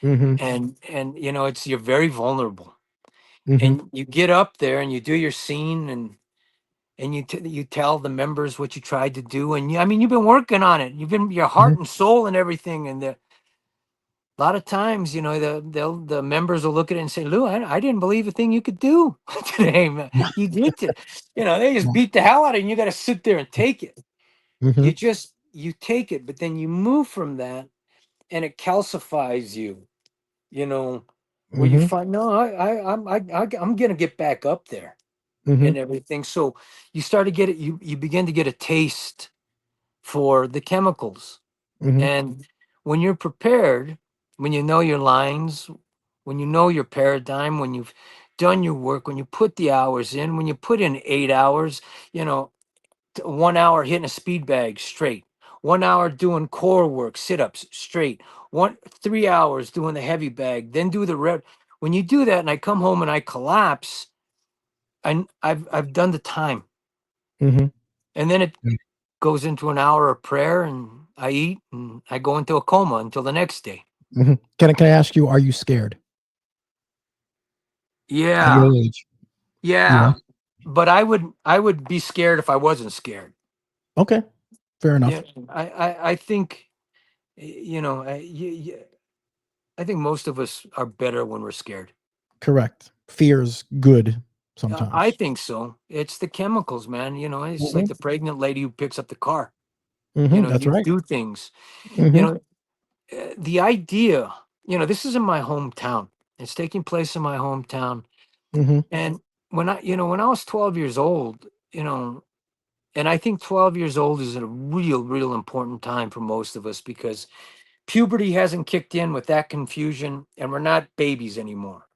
Mm-hmm. and you're very vulnerable, Mm-hmm. and you get up there and you do your scene, and you tell the members what you tried to do, and I mean, you've been working on it, you've been your Mm-hmm. heart and soul and everything, and a lot of times, the members will look at it and say, Lou, I didn't believe a thing you could do today, man. You did it. They just beat the hell out of you, and you got to sit there and take it. Mm-hmm. You take it, but then you move from that, and it calcifies you, you know, where you Mm-hmm. find, no, I'm gonna get back up there Mm-hmm. and everything. So you start to get it. You begin to get a taste for the chemicals. Mm-hmm. And when you're prepared, when you know your lines, when you know your paradigm, when you've done your work, when you put the hours in, when you put in 8 hours, 1 hour hitting a speed bag straight, 1 hour doing core work, sit-ups straight, 3 hours doing the heavy bag, then do the red. When you do that and I come home and I collapse, I've done the time. Mm-hmm. And then it goes into an hour of prayer, and I eat, and I go into a coma until the next day. Mm-hmm. Can I ask you, are you scared at Yeah. your age? You are? Yeah. But I would be scared if I wasn't scared. Okay. Fair Yeah. enough. I think, I think most of us are better when we're scared. Correct. Fear's good I sometimes. think so. It's the chemicals, man. It's like Mm-hmm. the pregnant lady who picks up the car. Mm-hmm. That's You right. do things. You Mm-hmm. know, the idea, this is in my hometown. It's taking place in my hometown. Mm-hmm. And when I was 12 years old, and I think 12 years old is a real, real important time for most of us because puberty hasn't kicked in with that confusion, and we're not babies anymore.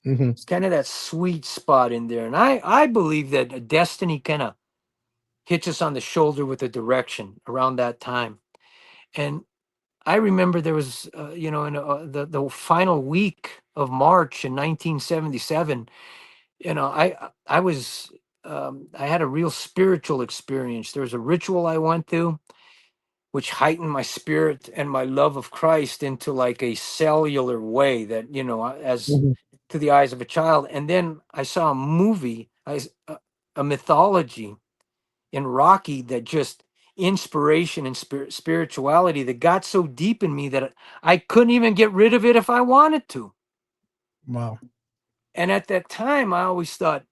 Mm-hmm. It's kind of that sweet spot in there. And I believe that destiny kind of hits us on the shoulder with a direction around that time. And I remember there was, in the final week of March in 1977, I was, I had a real spiritual experience. There was a ritual I went through, which heightened my spirit and my love of Christ into like a cellular way that, as Mm-hmm. to the eyes of a child. And then I saw a movie, a mythology in Rocky that just inspiration and spirituality that got so deep in me that I couldn't even get rid of it if I wanted to. Wow. And at that time, I always thought,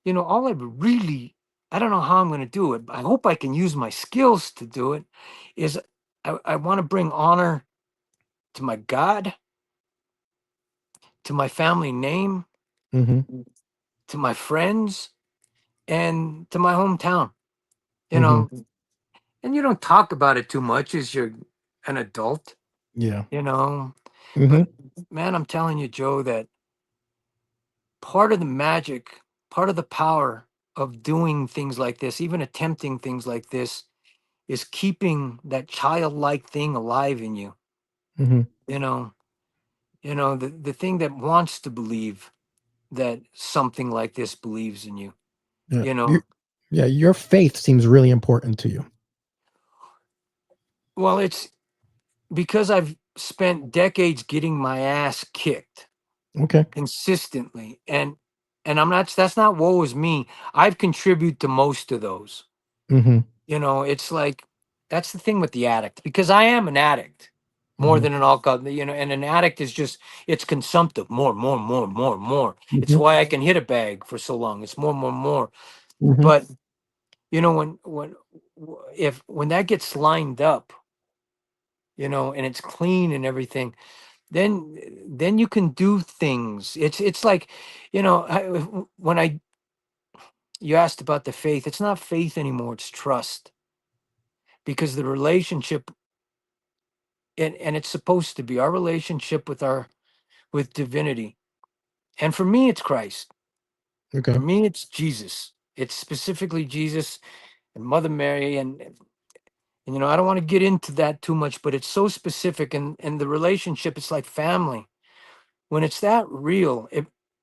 all I really, I don't know how I'm going to do it, but I hope I can use my skills to do it, is I want to bring honor to my God, to my family name, Mm-hmm. to my friends, and to my hometown, you Mm-hmm. know, and you don't talk about it too much as you're an adult, Yeah. you know, Mm-hmm. but man, I'm telling you, Joe, that part of the magic, part of the power of doing things like this, even attempting things like this, is keeping that childlike thing alive in you. Mm-hmm. You know, the thing that wants to believe that something like this believes in you. Yeah. You know, Yeah. Your faith seems really important to you. well, it's because I've spent decades getting my ass kicked Okay. consistently, and I'm not. That's not woe is me. I've contributed to most of those. Mm-hmm. It's like that's the thing with the addict, because I am an addict more Mm-hmm. than an alcoholic, and an addict is just, it's consumptive, more, more, more, more, more. It's Mm-hmm. why I can hit a bag for so long. It's more, more, more. Mm-hmm. But when that gets lined up, and it's clean and everything, then you can do things. It's like, when I you asked about the faith, it's not faith anymore, it's trust, because the relationship, and it's supposed to be our relationship with divinity. And for me, it's Christ. For Okay. me, it's Jesus. It's specifically Jesus and Mother Mary, and I don't want to get into that too much, but it's so specific, and the relationship, it's like family. When it's that real,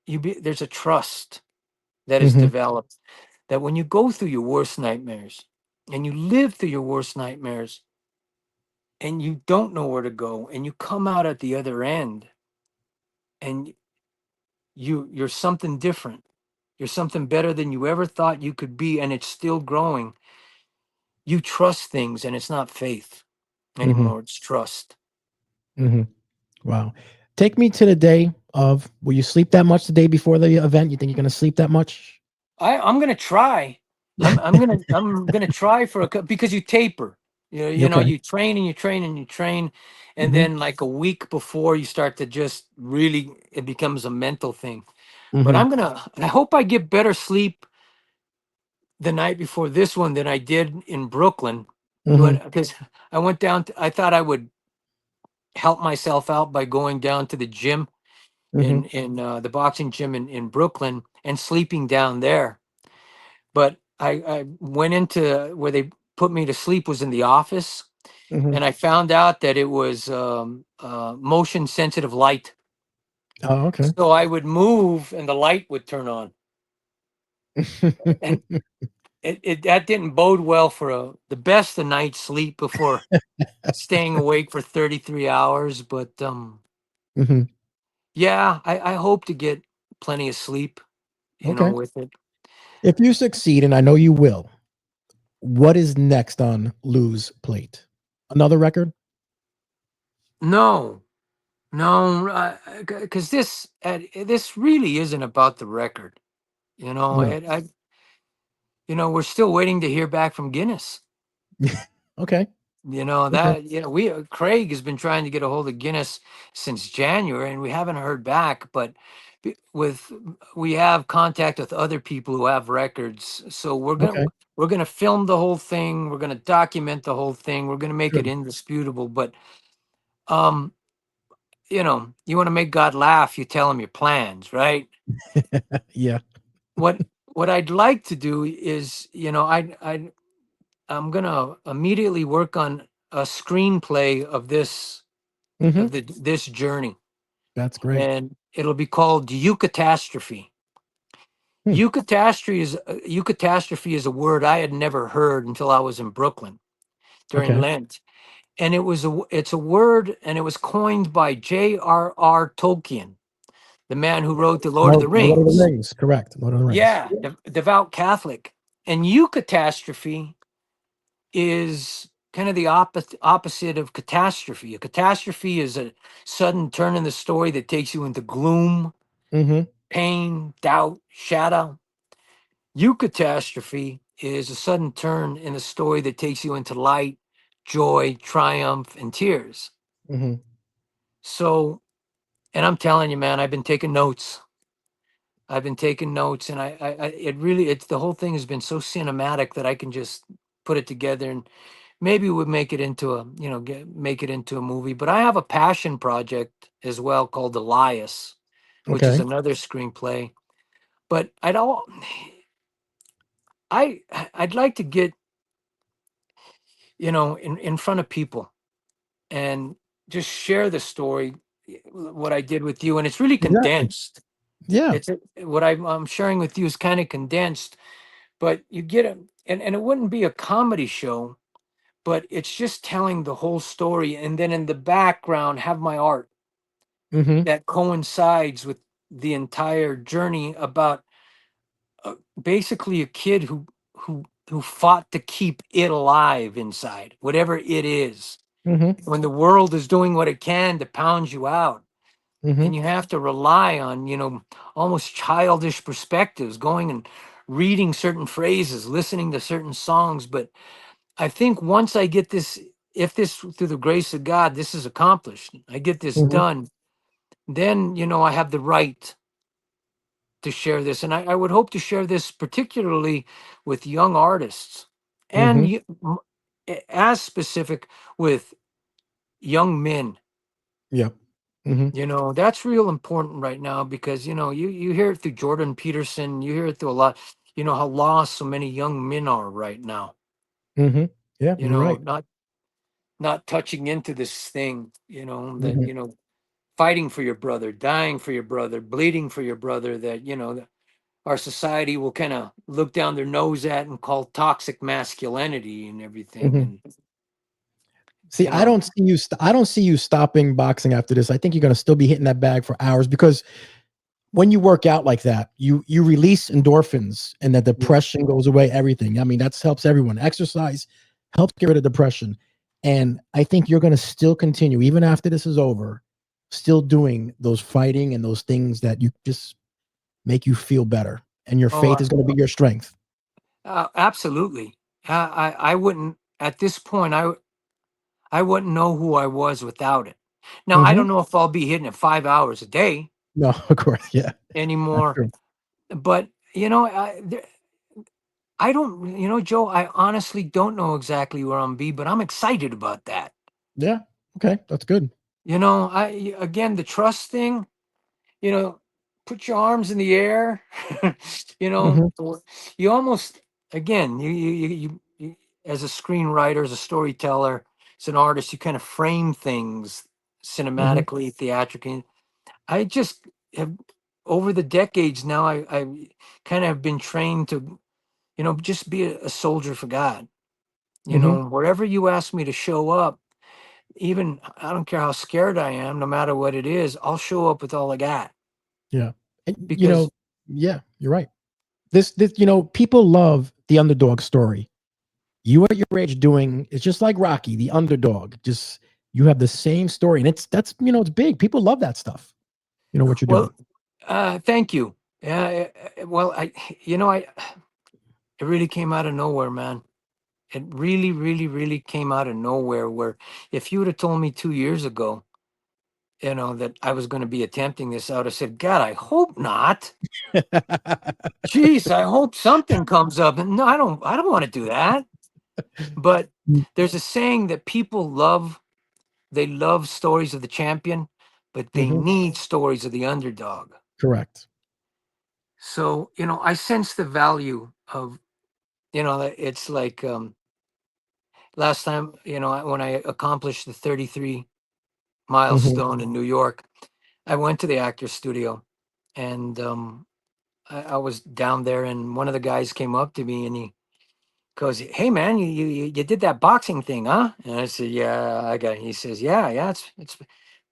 there's a trust that is Mm-hmm. developed, that when you go through your worst nightmares and you live through your worst nightmares and you don't know where to go, and you come out at the other end, and you're something different. You're something better than you ever thought you could be, and it's still growing. You trust things, and it's not faith Mm-hmm. anymore, it's trust. Mm-hmm. Wow. Take me to the day of, will you sleep that much the day before the event? You think you're going to sleep that much? I'm gonna try. I'm gonna try because you taper. Okay. You train and you train and you train, and Mm-hmm. then like a week before, you start to just really, it becomes a mental thing. But Mm-hmm. I hope I get better sleep the night before this one than I did in Brooklyn. Mm-hmm. But because I went down I thought I would help myself out by going down to the gym, Mm-hmm. in the boxing gym in Brooklyn, and sleeping down there. But I went into where they put me to sleep, was in the office, Mm-hmm. and I found out that it was motion sensitive light. Oh, okay. So I would move and the light would turn on, and that didn't bode well for the best of night's sleep before staying awake for 33 hours. But Mm-hmm. yeah, I hope to get plenty of sleep, Okay. with it. If you succeed, and I know you will, what is next on Lou's plate? Another record? No, no, because this really isn't about the record. No. We're still waiting to hear back from Guinness. Okay. Okay. We Craig has been trying to get a hold of Guinness since January, and we haven't heard back. But we have contact with other people who have records, so Okay. we're gonna film the whole thing. We're gonna document the whole thing. We're gonna make it Good. indisputable. But Um, you know, you want to make God laugh, you tell him your plans, right? Yeah. What what I'd like to do is, you know, I'm gonna immediately work on a screenplay of Hmm. this journey, That's great. and it'll be called Eucatastrophe. Hmm. Eucatastrophe is a word I had never heard until I was in Brooklyn during Okay. Lent, and it's a word, and it was coined by J.R.R. Tolkien, the man who wrote the Lord of the Lord of the Rings. Rings. Correct. Lord of the Rings. Yeah, devout Catholic. And eucatastrophe is kind of the opposite of catastrophe. A catastrophe is a sudden turn in the story that takes you into gloom, Hmm. pain, doubt, shadow. Eucatastrophe is a sudden turn in the story that takes you into light, joy, triumph, and tears. Hmm. So, and I'm telling you, man, I've been taking notes. I've been taking notes, and it really, it's the whole thing has been so cinematic that I can just put it together, and maybe we'll make it into a, you know, make it into a movie. But I have a passion project as well called Elias, which is Okay. another screenplay. But I'd like to get, you know, in front of people and just share the story, what I did with you, and it's really Exactly. condensed. Yeah. What I'm sharing with you is kind of condensed, but you get a, and it wouldn't be a comedy show, but it's just telling the whole story, and then in the background have my art Hmm. that coincides with the entire journey about basically a kid who fought to keep it alive inside, whatever it is. Hmm. When the world is doing what it can to pound you out, Hmm. and you have to rely on, you know, almost childish perspectives, going and reading certain phrases, listening to certain songs. But I think once I get this, if this, through the grace of God, this is accomplished, I get this Hmm. done, then, you know, I have the right to share this. And I would hope to share this particularly with young artists, and Hmm. as specific with young men. Yep. Hmm. You know, that's real important right now, because, you know, you hear it through Jordan Peterson, you hear it through a lot, you know, how lost so many young men are right now, Hmm. Yeah, you you're know, right. not touching into this thing, you know, that, Hmm. you know, fighting for your brother, dying for your brother, bleeding for your brother, that, you know, that our society will kind of look down their nose at and call toxic masculinity and everything. Hmm. And, See, you know, I don't see you stopping boxing after this. I think you're going to still be hitting that bag for hours, because when you work out like that, you release endorphins and the yeah. depression goes away, everything. I mean, that helps everyone. Exercise helps get rid of depression. And I think you're going to still continue, even after this is over, still doing those fighting and those things that you just make you feel better. And your Oh, faith is going to be your strength. absolutely. I wouldn't, at this point, I wouldn't know who I was without it. Now, I Hmm. don't know if I'll be hitting it 5 hours a day No, of course. Yeah, that's anymore, true. but, you know, I don't, you know, Joe, I honestly don't know exactly where I'm be, but I'm excited about that. Yeah. Okay. That's good. You know, again, the trust thing, you know, put your arms in the air, you know, Hmm. you almost, again, as a screenwriter, as a storyteller, as an artist, you kind of frame things Hmm. cinematically, theatrically. I just have, over the decades now, I kind of have been trained to, you know, just be a soldier for God. You Hmm. know, wherever you ask me to show up, even I don't care how scared I am, no matter what it is, I'll show up with all I got. Yeah. And, Because, yeah, you're right. This, people love the underdog story. You at your age doing it's just like Rocky, the underdog. Just you have the same story, and it's big. People love that stuff. You know what you're doing. well, thank you. Yeah, well, you know, it really came out of nowhere, man. It really, really, really came out of nowhere. Where if you would have told me 2 years ago, you know, that I was going to be attempting this, I would have said, God, I hope not. Jeez, I hope something comes up. And no, I don't want to do that. But there's a saying that people love they love stories of the champion, but they Mhm. need stories of the underdog. Correct. So, I sense the value of, it's like last time, when I accomplished the 33 Mhm. milestone in New York, I went to the actor's studio, and I was down there, and one of the guys came up to me and he goes, "Hey man, you did that boxing thing, huh?" And I said, "Yeah, I got it." He says, "Yeah, it's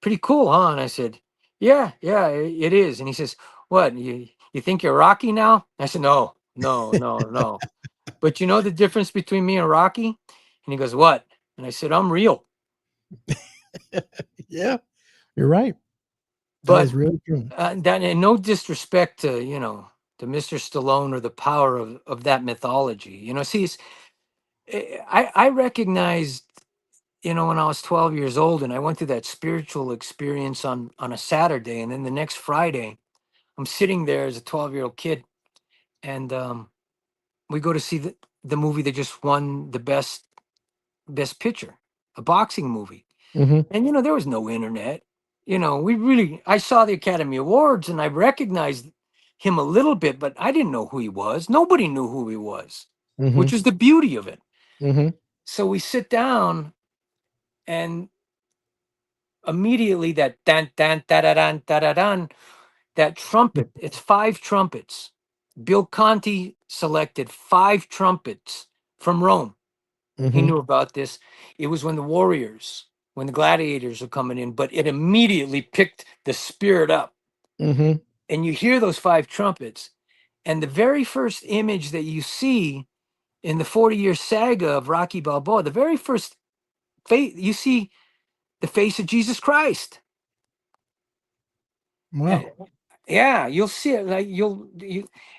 pretty cool, huh?" And I said, "Yeah, it is." And he says, "What, you think you're Rocky now?" I said, "No, no, no, no. But you know the difference between me and Rocky?" And he goes, "What?" And I said, "I'm real." Yeah, you're right. That But is really true. that, and no disrespect to, to Mr. Stallone or the power of that mythology. See, I recognized, when I was 12 years old and I went through that spiritual experience on a Saturday, and then the next Friday, I'm sitting there as a 12-year-old kid, and we go to see the movie that just won the best picture, a boxing movie. Mhm. And there was no internet. I saw the Academy Awards and I recognized him a little bit, but I didn't know who he was. Nobody knew who he was, which Mhm. is the beauty of it. Mhm. So we sit down, and immediately that dan dan da da dan da da dan, that trumpet, it's five trumpets. Bill Conti selected five trumpets from Rome. He Mhm. knew about this. It was when the gladiators were coming in, but it immediately picked the spirit up. Mhm. And you hear those five trumpets, and the very first image that you see in the 40-year saga of Rocky Balboa, the very first face, you see the face of Jesus Christ. Wow. And yeah, you'll see it. Like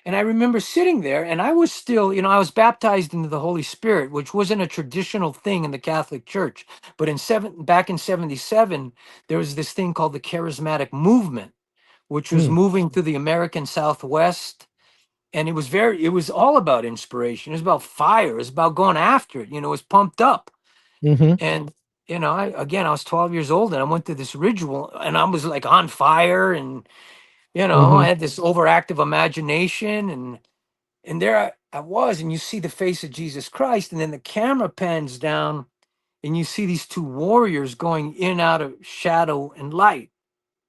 and I remember sitting there, and I was still, I was baptized into the Holy Spirit, which wasn't a traditional thing in the Catholic Church. But back in '77, there was this thing called the Charismatic Movement, which was Mm. moving through the American Southwest. And it was all about inspiration. It was about fire. It was about going after it. It was pumped up. Mhm. And, I was 12 years old and I went to this ritual and I was like on fire, and, I Mhm. had this overactive imagination, and there I was, and you see the face of Jesus Christ. And then the camera pans down and you see these two warriors going in and out of shadow and light.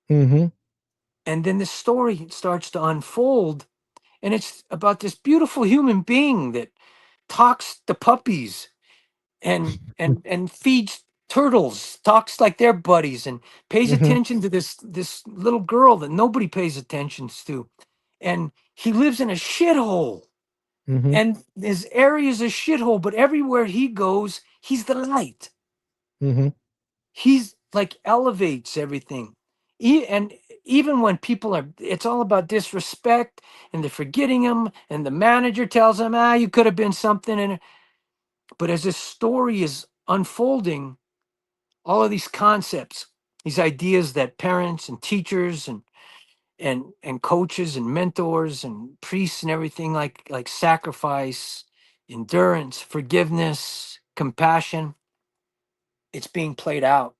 Mhm. And then the story starts to unfold. And it's about this beautiful human being that talks to puppies and feeds turtles, talks like they're buddies, and pays Mhm. attention to this little girl that nobody pays attention to. And he lives in a shithole. Mhm. And his area is a shithole, but everywhere he goes, he's the light. Mhm. He's like elevates everything. And even when people it's all about disrespect and they're forgetting him, and the manager tells him, you could have been something. But as this story is unfolding, all of these concepts, these ideas that parents and teachers and coaches and mentors and priests and everything, like sacrifice, endurance, forgiveness, compassion, it's being played out,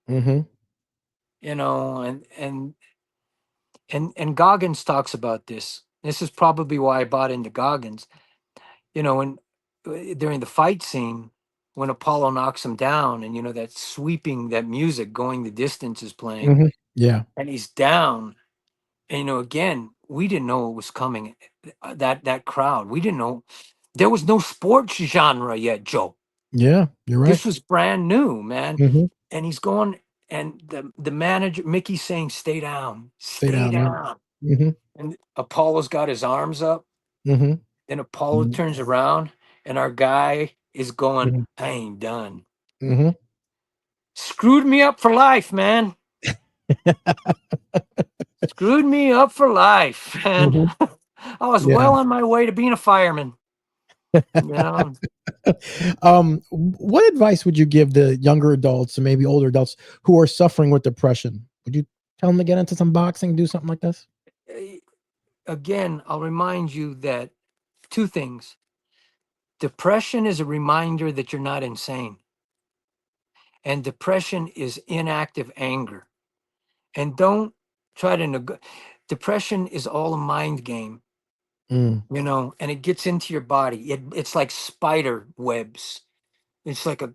Mhm. and Goggins talks about this. This is probably why I bought into Goggins. When during the fight scene, when Apollo knocks him down, and that sweeping, that music going the distance is playing, Mhm. Yeah. and he's down, and again, we didn't know it was coming. That crowd, we didn't know there was no sports genre yet, Joe. Yeah. You're right. This was brand new, man. Mhm. And he's going, and the manager Mickey's saying, "Stay down, Stay stay down. Yeah. down." Mhm. And Apollo's got his arms up. Mhm. Then Apollo Mhm. turns around, and our guy is going, Mhm. "I ain't done." Mhm. Screwed me up for life, man. Screwed me up for life, man. Mhm. I was Yeah. well on my way to being a fireman. You know, What advice would you give the younger adults and maybe older adults who are suffering with depression? Would you tell them to get into some boxing, do something like this? Eh, again, I'll remind you that two things. Depression is a reminder that you're not insane. And depression is inactive anger. And don't try to depression is all a mind game, Mm. and it gets into your body. It's like spider webs. It's like a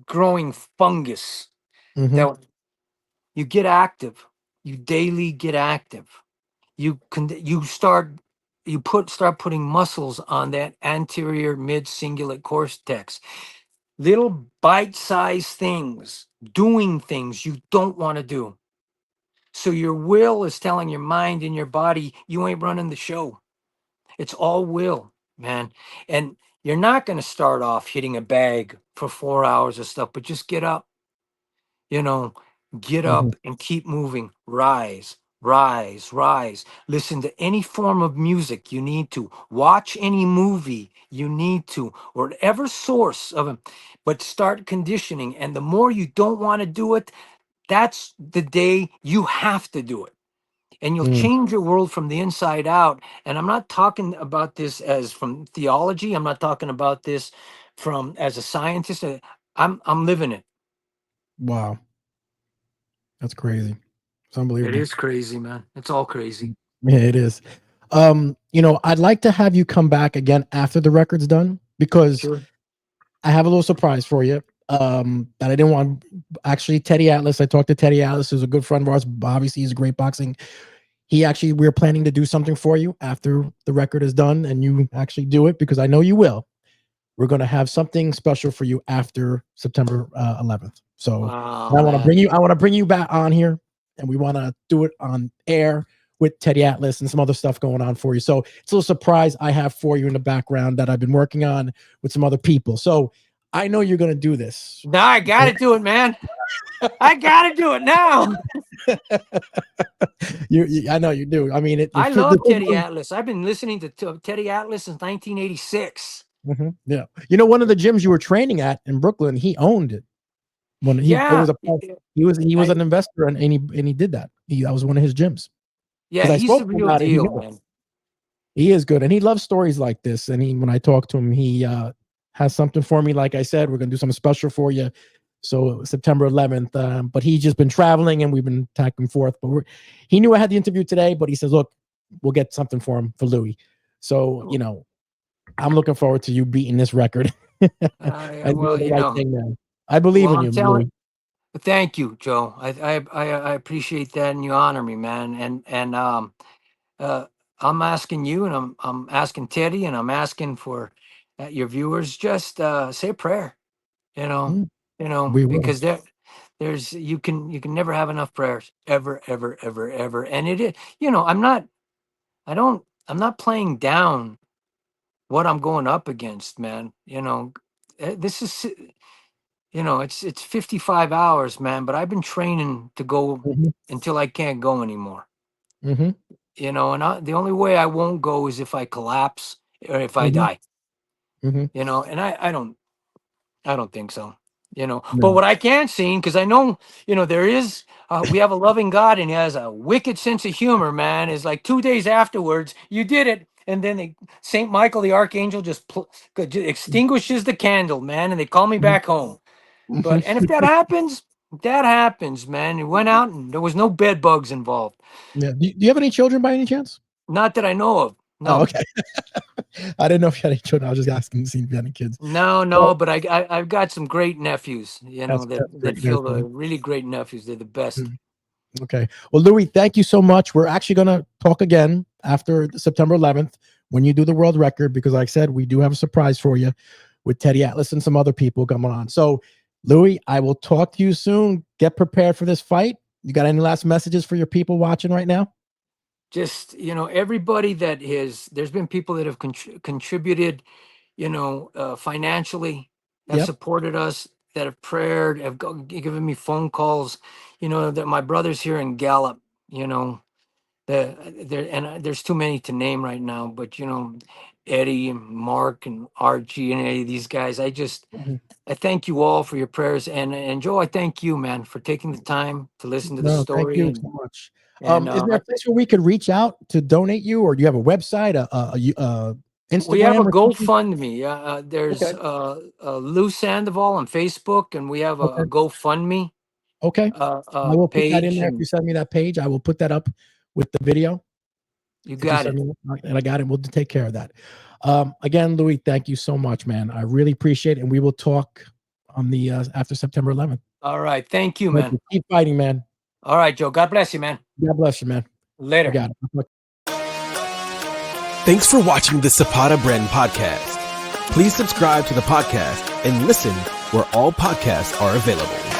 growing fungus Mm-hmm. that you get active. You daily get active. Start putting muscles on that anterior mid cingulate cortex. Little bite-sized things, doing things you don't want to do. So your will is telling your mind and your body, you ain't running the show. It's all will, man. And you're not going to start off hitting a bag for 4 hours of stuff, but just get up, you know, get Mm-hmm. up and keep moving. Rise, rise, rise. Listen to any form of music you need to. Watch any movie you need to, or whatever source of it. But start conditioning. And the more you don't want to do it, that's the day you have to do it. And you'll Mm. change your world from the inside out. And I'm not talking about this as from theology. I'm not talking about this from as a scientist. I'm living it. Wow, that's crazy. It's It unbelievable. is crazy, man. It's all crazy. Yeah, it is. I'd like to have you come back again after the record's done because Sure. I have a little surprise for you. That I didn't want. Actually, Teddy Atlas. I talked to Teddy Atlas, who's a good friend of ours. Obviously, he's a great boxing. We're planning to do something for you after the record is done, and you actually do it because I know you will. We're going to have something special for you after September 11th. So Wow, I want to man. bring you. I want to bring you back on here, and we want to do it on air with Teddy Atlas and some other stuff going on for you. So it's a little surprise I have for you in the background that I've been working on with some other people. So I know you're going to do this. Now I got to do it, man. I got to do it now. I know you do. I mean, I love Teddy Atlas. I've been listening to Teddy Atlas since 1986. Yeah. One of the gyms you were training at in Brooklyn, he owned it. When it Yeah. was he was an investor and he did that. That was one of his gyms. Yeah, Because I he's spoke the to him real about it. He deal, knew it. man. He is good, and he loves stories like this. And when I talk to him, he has something for me. Like I said, we're gonna do something special for you. So September 11th. But he's just been traveling, and we've been back and forth. But he knew I had the interview today, but he says, "Look, we'll get something for him for Louis." So I'm looking forward to you beating this record and Well, doing the right thing, man. I believe well, in I'm you, telling. Louis. Thank you, Joe. I appreciate that, and you honor me, man. And uh, I'm asking you, and I'm asking Teddy, and I'm asking for your viewers. Just say a prayer, you know, Mm, we will. because there's you can never have enough prayers, ever, ever, ever, ever. And it is, I'm not playing down what I'm going up against, man. This is it's 55 hours, man, but I've been training to go Mhm, until I can't go anymore. mhm, The only way I won't go is if I collapse or if I mhm, die. mhm. And I don't think so. But No. what I can see, because I know, there is, we have a loving God and he has a wicked sense of humor, man. Is like 2 days afterwards, you did it. And then Saint Michael, the archangel, just extinguishes the candle, man. And they call me Mhm, back home. And if mhm. that happens, man. It went out and there was no bed bugs involved. Yeah. Do you have any children by any chance? Not that I know of. Oh, No. okay. I didn't know if you had any children. I was just asking to see if you had any kids. No, Well, no, but I've got some great nephews, that that's that great news, feel man. really great nephews. They're the best. Mm, okay. Well, Louis, thank you so much. We're actually going to talk again after September 11th when you do the world record, because like I said, we do have a surprise for you with Teddy Atlas and some other people coming on. So, Louis, I will talk to you soon. Get prepared for this fight. You got any last messages for your people watching right now? Just everybody there's been people that have contributed, financially, have Yep. supported us, that have prayed, have given me phone calls. That my brothers here in Gallup. There's too many to name right now, but Eddie and Mark and Archie and any of these guys. Mhm. I thank you all for your prayers, and Joe, I thank you, man, for taking the time to listen to the No, thank story you and so much. and Is there a place where we could reach out to donate you, or do you have a website, Instagram? We have a or something? GoFundMe. There's Okay. Lou Sandoval on Facebook, and we have a Okay. GoFundMe Okay. I will put that in page. there. If you And send me that page, I will put that up with the video. you If you got send it. me that, and I got it, we'll take care of that. Again, Louis, thank you so much, man. I really appreciate it. And we will talk on the after September 11th. All right. Thank you, Thank man. you. Keep fighting, man. All right, Joe. God bless you, man. God bless you, man. Later. I got it. Thanks for watching the Zapata Brand podcast. Please subscribe to the podcast and listen where all podcasts are available.